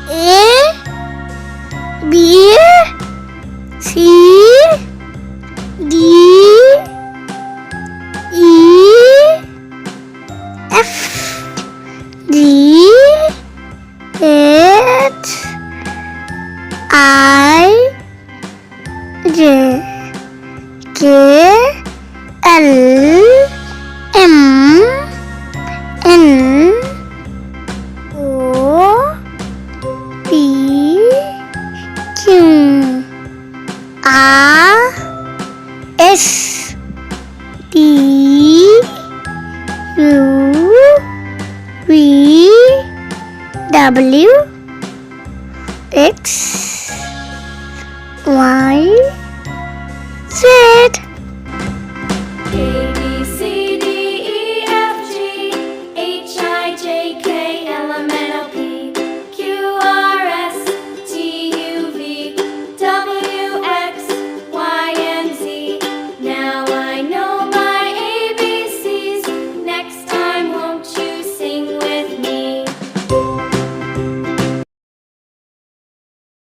A B C D E F G H I J K L M N O P Q R S T U V W X Y Z.